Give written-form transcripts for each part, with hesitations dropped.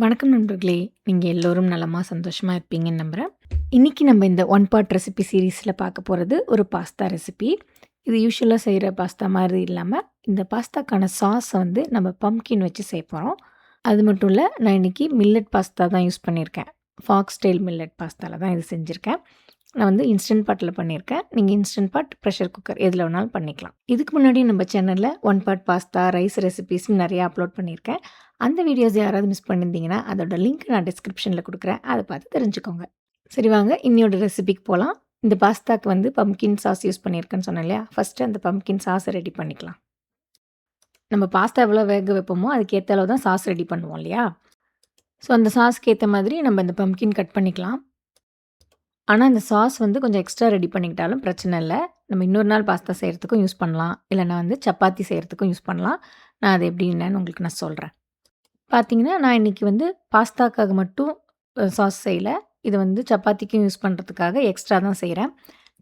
வணக்கம் நண்பர்களே! நீங்க எல்லோரும் நலமா, சந்தோஷமா இருப்பீங்கன்னு நம்புறேன். இன்னைக்கு நம்ம இந்த ஒன் பாட் ரெசிபி சீரிஸ்ல பார்க்க போறது ஒரு பாஸ்தா ரெசிபி. இது யூசுவலா செய்ற பாஸ்தா மாரி இல்லாம, இந்த பாஸ்தாக்கான சாஸ வந்து நம்ம பம்ப்கின் வச்சு செய்ய போறோம். அது மட்டும் இல்ல, நான் இன்னைக்கு மில்லட் பாஸ்தா தான் யூஸ் பண்ணியிருக்கேன். ஃபாக்ஸ் டெயில் மில்லட் பாஸ்தால தான் இது செஞ்சிருக்கேன். நான் வந்து இன்ஸ்டன்ட் பாட்ல பண்ணியிருக்கேன். நீங்க இன்ஸ்டன்ட் பாட், பிரஷர் குக்கர் எதுல வேணாலும் பண்ணிக்கலாம். இதுக்கு முன்னாடி நம்ம சேனல்ல ஒன் பாட் பாஸ்தா, ரைஸ் ரெசிபீஸ்ன்னு நெறைய அப்லோட் பண்ணியிருக்கேன். அந்த வீடியோஸ் யாராவது மிஸ் பண்ணியிருந்தீங்கன்னா, அதோட லிங்க் நான் டிஸ்கிரிப்ஷன்ல குடுக்குறேன். அத பார்த்து தெரிஞ்சுக்கோங்க. சரி வாங்க இன்னியோட ரெசிபிக்கு போலாம். இந்த பாஸ்தாக்கு வந்து பம்ப்கின் சாஸ் யூஸ் பண்ணியிருக்கேன்னு சொன்னேன் இல்லையா? ஃபர்ஸ்ட்டு அந்த பம்ப்கின் சாஸ ரெடி பண்ணிக்கலாம். நம்ம பாஸ்தா எவ்வளோ வேக வைப்போமோ, அதுக்கேத்த அளவு தான் சாஸ் ரெடி பண்ணுவோம் இல்லையா? ஸோ அந்த சாஸ்க்கு ஏத்த மாதிரி நம்ம இந்த பம்ப்கின் கட் பண்ணிக்கலாம். ஆனா, இந்த சாஸ் வந்து கொஞ்சம் எக்ஸ்ட்ரா ரெடி பண்ணிக்கிட்டாலும் பிரச்சனை இல்ல. நம்ம இன்னொரு நாள் பாஸ்தா செய்றதுக்கும் யூஸ் பண்ணலாம். இல்லன்னா வந்து சப்பாத்தி செய்றதுக்கும் யூஸ் பண்ணலாம். நான் அது எப்படி என்னன்னு உங்களுக்கு நான் சொல்றேன். பார்த்தீங்கன்னா, நான் இன்னைக்கு வந்து பாஸ்தாக்காக மட்டும் சாஸ் செய்யல. இது வந்து சப்பாத்திக்கும் யூஸ் பண்றதுக்காக எக்ஸ்ட்ரா தான் செய்றேன்.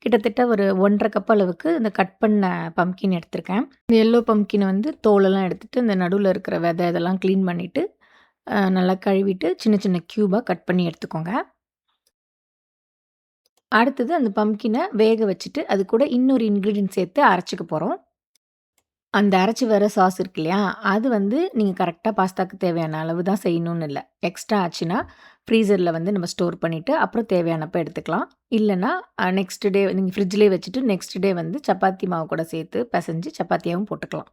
கிட்டத்தட்ட ஒரு 1 1/2 கப் அளவுக்கு இந்த கட் பண்ண பம்ப்கின் எடுத்திருக்கேன். இந்த எல்லோ பம்ப்கின வந்து தோலெல்லாம் எடுத்துட்டு, இந்த நடுவுல இருக்கிற விதை இதெல்லாம் கிளீன் பண்ணிட்டு, நல்லா கழுவிட்டு சின்ன சின்ன கியூபா கட் பண்ணி எடுத்துக்கோங்க. அடுத்தது அந்த பம்ப்கின வேக வச்சுட்டு, அது கூட இன்னொரு இன்கிரீடியன்ட் சேர்த்து அரைச்சுக்க போறோம். அந்த அரைச்சு வர சாஸ் இருக்கு இல்லையா? அது வந்து நீங்க கரெக்ட்டா பாஸ்தாக்கு தேவையான அளவு தான் செய்யணும்னு இல்ல. எக்ஸ்ட்ரா ஆச்சுன்னா, ஃப்ரீசர்ல வந்து நம்ம ஸ்டோர் பண்ணிட்டு, அப்புறம் தேவையானப்ப எடுத்துக்கலாம். இல்லன்னா, நெக்ஸ்ட் டே நீங்க ஃப்ரிட்ஜ்லயே வச்சுட்டு, நெக்ஸ்ட் டே வந்து சப்பாத்தி மாவு கூட சேர்த்து பெசஞ்சு சப்பாத்தியாவும் போட்டுக்கலாம்.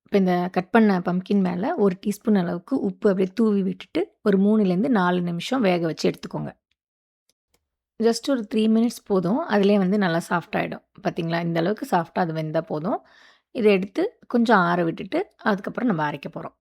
இப்ப இந்த கட் பண்ண பம்ப்கின் மேல 1 டீஸ்பூன் அளவுக்கு உப்பு அப்படியே தூவி விட்டுட்டு, ஒரு 3லேருந்து 4 நிமிஷம் வேக வச்சு எடுத்துக்கோங்க. ஜஸ்ட் ஒரு 3 மினிட்ஸ் போதும். அதிலயே வந்து நல்லா சாஃப்ட் ஆயிடும். பார்த்தீங்களா? இந்த அளவுக்கு சாஃப்ட்டா அது வெந்தா போதும். இத எடுத்து கொஞ்சம் ஆற விட்டுட்டு, அதுக்கப்புறம் நம்ம அரைக்க போறோம்.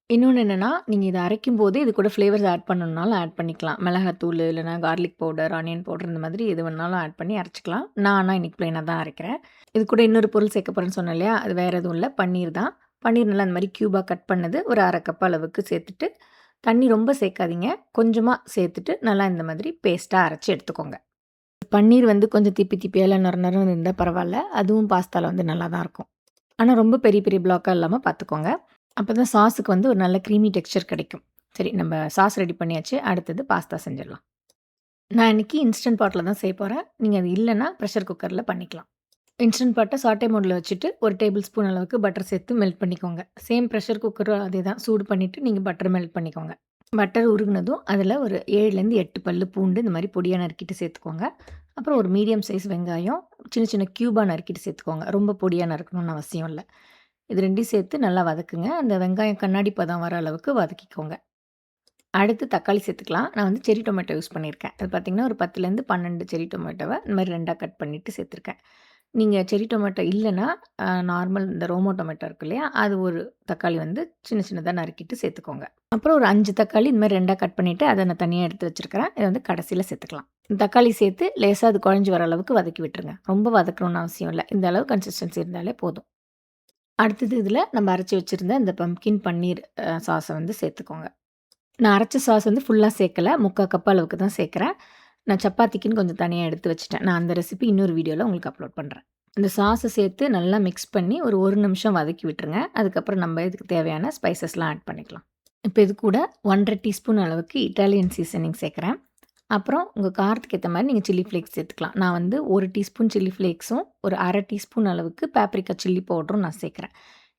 இன்னொன்னு என்னன்னா, நீங்க இத அரைக்கும்போதே இது கூட ஃப்ளேவர்ஸ் ஆட் பண்ணணும்னாலும் ஆட் பண்ணிக்கலாம். மிளகாத்தூளு, இல்லன்னா கார்லிக் பவுடர், ஆனியன் பவுடர் இந்த மாதிரி எது வேணாலும் ஆட் பண்ணி அரைச்சுக்கலாம். நான் ஆனா இன்னைக்கு பிளெயினா தான் அரைக்கிறேன். இது கூட இன்னொரு பொருள் சேர்க்க போறேன்னு சொன்னேன் இல்லையா? அது வேற எதுவும் இல்ல. பன்னீர் தான். பன்னீர் நல்லா அந்த மாரி கியூபா கட் பண்ணது ஒரு 1/2 கப் அளவுக்கு சேர்த்துட்டு, தண்ணி ரொம்ப சேர்க்காதீங்க. கொஞ்சமா சேர்த்துட்டு, நல்லா இந்த மாதிரி பேஸ்ட்டா அரைச்சு எடுத்துக்கோங்க. பன்னீர் வந்து கொஞ்சம் திப்பி திப்பியா இல்ல நொர நொரன்னு இருந்தா பரவால்ல. அதுவும் பாஸ்தால வந்து நல்லா தான் இருக்கும். ஆனா ரொம்ப பெரிய பெரிய ப்ளாக்கா இல்லாம பார்த்துக்கோங்க. அப்பதான் சாஸுக்கு வந்து ஒரு நல்ல க்ரீமி டெக்ஸ்சர் கிடைக்கும். சரி நம்ம சாஸ் ரெடி பண்ணியாச்சு. அடுத்தது பாஸ்தா செஞ்சிடலாம். நான் இன்னைக்கு இன்ஸ்டன்ட் பாட்ல தான் செய்ய போறேன். நீங்க அது இல்லன்னா பிரஷர் குக்கர்ல பண்ணிக்கலாம். இன்ஸ்டன்ட் பாட்ட சாட்டே மோட்ல வச்சுட்டு 1 டேபிள் ஸ்பூன் அளவுக்கு பட்டர் சேர்த்து மெல்ட் பண்ணிக்கோங்க. சேம் பிரஷர் குக்கரும் அதேதான். சூடு பண்ணிட்டு நீங்க பட்டர் மெல்ட் பண்ணிக்கோங்க. பட்டர் உருகுனதும் அதில ஒரு 7லேருந்து 8 பல்லு பூண்டு இந்த மாரி பொடியா நறுக்கிட்டு சேர்த்துக்கோங்க. அப்புறம் ஒரு மீடியம் சைஸ் வெங்காயம் சின்ன சின்ன கியூபா நறுக்கிட்டு சேர்த்துக்கோங்க. ரொம்ப பொடியா நறுக்கணும்னு அவசியம் இல்ல. இது 2யும் சேர்த்து நல்லா வதக்குங்க. அந்த வெங்காயம் கண்ணாடி பதம் வர அளவுக்கு வதக்கிக்கோங்க. அடுத்து தக்காளி சேர்த்துக்கலாம். நான் வந்து செர்ரி டொமேட்டோ யூஸ் பண்ணியிருக்கேன். அது பார்த்தீங்கன்னா, ஒரு 10லேருந்து 12 செர்ரி டொமேட்டோவ இந்த மாரி 2ஆ கட் பண்ணிட்டு சேர்த்துருக்கேன். நீங்க செர்ரி டொமேட்டோ இல்லன்னா, நார்மல் இந்த ரோமோ டொமேட்டோ இருக்கு இல்லையா? அது ஒரு தக்காளி வந்து சின்ன சின்னதா நறுக்கிட்டு சேர்த்துக்கோங்க. அப்புறம் ஒரு 5 தக்காளி இந்த மாரி 2ஆ கட் பண்ணிட்டு, அத நான் தனியா எடுத்து வச்சிருக்கிறேன். இத வந்து கடைசியில சேர்த்துக்கலாம். தக்காளி சேர்த்து லேசா அது குழஞ்சு வர அளவுக்கு வதக்கி விட்டுருங்க. ரொம்ப வதக்கணும்னு அவசியம் இல்ல. இந்த அளவு கன்சிஸ்டன்சி இருந்தாலே போதும். அடுத்தது இதில நம்ம அரைச்சு வச்சிருந்த இந்த பம்ப்கின் பன்னீர் சாஸ வந்து சேர்த்துக்கோங்க. நான் அரைச்ச சாஸ் வந்து ஃபுல்லா சேர்க்கல. 3/4 கப் அளவுக்கு தான் சேர்க்கிறேன். நான் சப்பாத்திக்குன்னு கொஞ்சம் தனியா எடுத்து வச்சுட்டேன். நான் அந்த ரெசிபி இன்னொரு வீடியோல உங்களுக்கு அப்லோட் பண்றேன். இந்த சாஸ சேர்த்து நல்லா மிக்ஸ் பண்ணி ஒரு 1 நிமிஷம் வதக்கி விட்டுருங்க. அதுக்கப்புறம் நம்ம இதுக்கு தேவையான ஸ்பைசஸ்லாம் ஆட் பண்ணிக்கலாம். இப்ப இது கூட 1 1/2 டீஸ்பூன் அளவுக்கு இட்டாலியன் சீசனிங் சேர்க்கிறேன். அப்புறம் உங்க காரத்துக்கு ஏத்த மாரி நீங்க சில்லி ஃப்ளேக்ஸ் சேர்த்துக்கலாம். நான் வந்து 1 டீஸ்பூன் சில்லி ஃப்ளேக்ஸும், ஒரு 1/2 டீஸ்பூன் அளவுக்கு பேப்ரிகா சில்லி பவுடரும் நான் சேர்க்கிறேன்.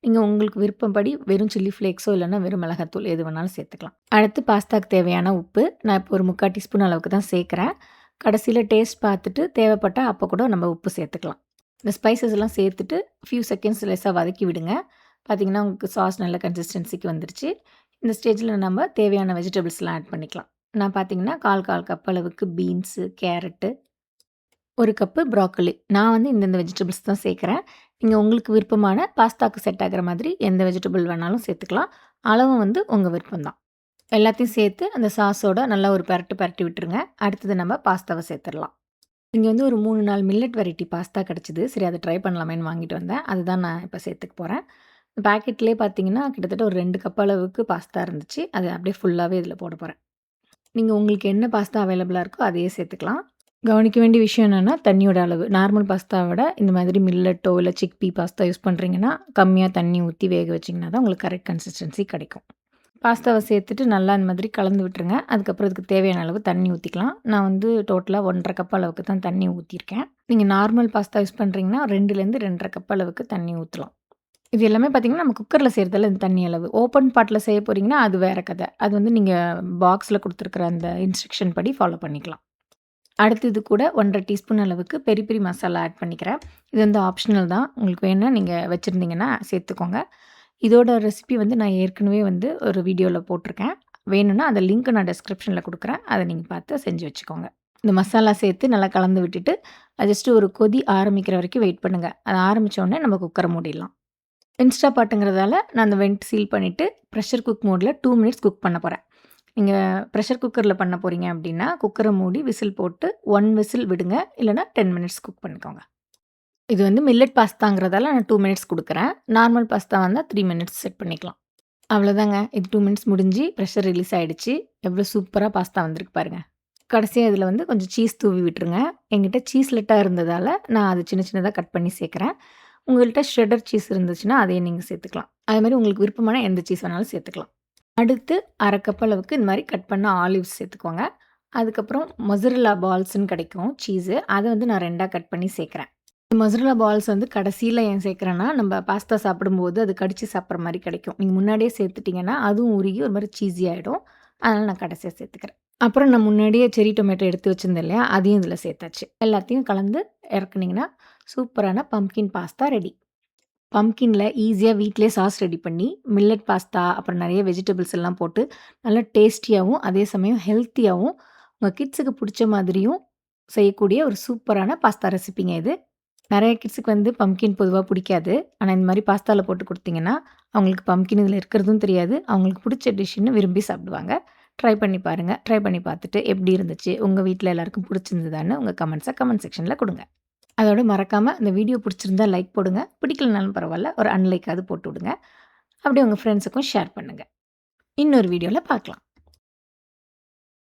நீங்க உங்களுக்கு விருப்பப்படி வெறும் சில்லி ஃப்ளேக்ஸோ இல்லன்னா வெறும் மிளகாத்தூள் எது வேணாலும் சேர்த்துக்கலாம். அடுத்து பாஸ்தாக்கு தேவையான உப்பு. நான் இப்போ ஒரு 3/4 டீஸ்பூன் அளவுக்கு தான் சேர்க்கிறேன். கடைசியில டேஸ்ட் பார்த்துட்டு தேவைப்பட்டா அப்ப கூட நம்ம உப்பு சேர்த்துக்கலாம். இந்த ஸ்பைசஸ் எல்லாம் சேர்த்துட்டு ஃபியூ செகண்ட்ஸ் லேசா வதக்கி விடுங்க. பார்த்தீங்கன்னா, உங்களுக்கு சாஸ் நல்ல கன்சிஸ்டன்சிக்கு வந்துருச்சு. இந்த ஸ்டேஜ்ல நம்ம தேவையான வெஜிடபிள்ஸ்லாம் ஆட் பண்ணிக்கலாம். நான் பார்த்தீங்கன்னா, 1/4 கப் அளவுக்கு பீன்ஸு, கேரட்டு, 1 கப்பு ப்ரோக்கோலி. நான் வந்து இந்தந்த வெஜிடபிள்ஸ் தான் சேர்க்கிறேன். நீங்க உங்களுக்கு விருப்பமான பாஸ்தாக்கு செட் ஆகுற மாதிரி எந்த வெஜிடபிள் வேணாலும் சேர்த்துக்கலாம். அளவும் வந்து உங்க விருப்பம் தான். எல்லாத்தையும் சேர்த்து அந்த சாஸோட நல்லா ஒரு பெரட்டு பெரட்டி விட்டுருங்க. அடுத்தது நம்ம பாஸ்தாவ சேர்த்துரலாம். இங்க வந்து ஒரு 3, 4 மில்லட் வெரைட்டி பாஸ்தா கிடைச்சது. சரி அத ட்ரை பண்ணலாமேன்னு வாங்கிட்டு வந்தேன். அதுதான் நான் இப்ப சேர்த்துக்க போறேன். பாக்கெட்லயே பார்த்தீங்கன்னா, கிட்டத்தட்ட ஒரு 2 கப் அளவுக்கு பாஸ்தா இருந்துச்சு. அத அப்படியே ஃபுல்லாவே இதில போட போறேன். நீங்க உங்களுக்கு என்ன பாஸ்தா அவைலபிளா இருக்கோ அதையே சேர்த்துக்கலாம். கவனிக்க வேண்டிய விஷயம் என்னன்னா, தண்ணியோட அளவு. நார்மல் பாஸ்தாவ விட இந்த மாதிரி மில்லட்டோ, இல்ல சிக் பீ பாஸ்தா யூஸ் பண்றீங்கன்னா, கம்மியா தண்ணி ஊத்தி வேக வச்சீங்கன்னா தான் உங்களுக்கு கரெக்ட் கன்சிஸ்டன்சி கிடைக்கும். பாஸ்தாவ சேர்த்துட்டு நல்லா இந்த மாதிரி கலந்து விட்டுருங்க. அதுக்கப்புறம் இதுக்கு தேவையான அளவு தண்ணி ஊத்திக்கலாம். நான் வந்து டோட்டலா 1 1/2 கப் அளவுக்கு தான் தண்ணி ஊத்தியிருக்கேன். நீங்க நார்மல் பாஸ்தா யூஸ் பண்றீங்கன்னா 2லேருந்து 2 1/2 கப் அளவுக்கு தண்ணி ஊத்தலாம். இது எல்லாமே பார்த்தீங்கன்னா, நம்ம குக்கர்ல செய்றதுல இந்த தண்ணி அளவு. ஓப்பன் பாட்ல செய்ய போறீங்கன்னா, அது வேற கத. அது வந்து நீங்க பாக்ஸ்ல குடுத்துருக்கிற அந்த இன்ஸ்ட்ரக்ஷன் படி ஃபாலோ பண்ணிக்கலாம். அடுத்து இது கூட 1 1/2 டீஸ்பூன் அளவுக்கு பெரி பெரி மசாலா ஆட் பண்ணிக்கிறேன். இது வந்து ஆப்ஷனல் தான். உங்களுக்கு வேணுனா நீங்க வச்சிருந்தீங்கன்னா சேர்த்துக்கோங்க. இதோட ரெசிபி வந்து நான் ஏற்கனவே வந்து ஒரு வீடியோல போட்டிருக்கேன். வேணும்னா அந்த லிங்க் நான் டிஸ்கிரிப்ஷன்ல குடுக்குறேன். அத நீங்க பார்த்து செஞ்சு வச்சுக்கோங்க. இந்த மசாலா சேர்த்து நல்லா கலந்து விட்டுட்டு, அது ஜஸ்ட் ஒரு கொதி ஆரம்பிக்கிற வரைக்கும் வெயிட் பண்ணுங்க. அது ஆரம்பிச்ச உடனே நம்ம குக்கர மூடிடலாம். இன்ஸ்டா பாட்டுங்கிறதால நான் அந்த வென்ட் சீல் பண்ணிட்டு, பிரஷர் குக் மோட்ல 2 மினிட்ஸ் குக் பண்ண போறேன். நீங்க பிரஷர் குக்கர்ல பண்ண போறீங்க அப்டின்னா, குக்கர மூடி விசில் போட்டு 1 விசில் விடுங்க. இல்லன்னா 10 மினிட்ஸ் குக் பண்ணிக்கோங்க. இது வந்து மில்லட் பாஸ்தாங்கிறதால நான் 2 மினிட்ஸ் குடுக்குறேன். நார்மல் பாஸ்தா வந்தா 3 மினிட்ஸ் செட் பண்ணிக்கலாம். அவ்வளோதாங்க. இது 2 மினிட்ஸ் முடிஞ்சு பிரஷர் ரிலீஸ் ஆயிடுச்சு. எவ்வளோ சூப்பரா பாஸ்தா வந்திருக்கு பாருங்க. கடைசியா இதில வந்து கொஞ்சம் சீஸ் தூவி விட்டுருங்க. என்கிட்ட சீஸ் லெட்டா இருந்ததால, நான் அத சின்ன சின்னதா கட் பண்ணி சேர்க்கிறேன். உங்கள்ட்ட ஷ்ரெட்டர் சீஸ் இருந்துச்சுன்னா, அதையும் நீங்க சேர்த்துக்கலாம். அதேமாரி உங்களுக்கு விருப்பமான எந்த சீஸ் வேணாலும் சேர்த்துக்கலாம். அடுத்து 1/2 கப் அளவுக்கு இந்த மாரி கட் பண்ண ஆலிவ்ஸ் சேர்த்துக்கோங்க. அதுக்கப்புறம் மொசரெல்லா பால்ஸ்ன்னு கிடைக்கும் சீஸு. அத வந்து நான் 2ஆ கட் பண்ணி சேர்க்கிறேன். மொசரெல்லா பால்ஸ் வந்து கடைசியில ஏன் சேர்க்கிறேன்னா, நம்ம பாஸ்தா சாப்பிடும்போது அது கடிச்சு சாப்பிடுற மாரி கிடைக்கும். நீங்க முன்னாடியே சேர்த்துட்டீங்கன்னா, அதுவும் உருகி ஒரு மாரி சீஸி ஆயிடும். அதனால நான் கடைசியா சேர்த்துக்கிறேன். அப்புறம் நான் முன்னாடியே செர்ரி டொமேட்டோ எடுத்து வச்சிருந்தேன் இல்லையா? அதையும் இதில சேர்த்தாச்சு. எல்லாத்தையும் கலந்து இறக்குனீங்கன்னா, சூப்பரான பம்ப்கின் பாஸ்தா ரெடி. பம்ப்கின்ல ஈஸியா வீட்லயே சாஸ் ரெடி பண்ணி, மில்லட் பாஸ்தா, அப்புறம் நெறைய வெஜிடபிள்ஸ் எல்லாம் போட்டு, நல்லா டேஸ்டியாவும், அதே சமயம் ஹெல்த்தியாவும், உங்க கிட்ஸுக்கு புடிச்ச மாதிரியும் செய்யக்கூடிய ஒரு சூப்பரான பாஸ்தா ரெசிபிங்க இது. நெறைய கிட்ஸுக்கு வந்து பம்ப்கின் பொதுவா பிடிக்காது. ஆனா, இந்த மாரி பாஸ்தால போட்டு குடுத்தீங்கன்னா, அவங்களுக்கு பம்ப்கின் இதில இருக்கிறதும் தெரியாது. அவங்களுக்கு புடிச்ச டிஷ்ன்னு விரும்பி சாப்பிடுவாங்க. ட்ரை பண்ணி பாருங்க. ட்ரை பண்ணி பார்த்துட்டு எப்படி இருந்துச்சு? உங்க வீட்ல எல்லாருக்கும் புடிச்சிருந்ததான்னு உங்க கமெண்ட்ஸ கமெண்ட் செக்ஷன்ல குடுங்க. அதோட மறக்காம இந்த வீடியோ புடிச்சிருந்தா லைக் போடுங்க. பிடிக்கலனாலும் பரவால்ல. ஒரு அன்லைக்காவது போட்டு விடுங்க. அப்படியே உங்க ஃப்ரெண்ட்ஸுக்கும் ஷேர் பண்ணுங்க. இன்னொரு வீடியோல பார்க்கலாம்.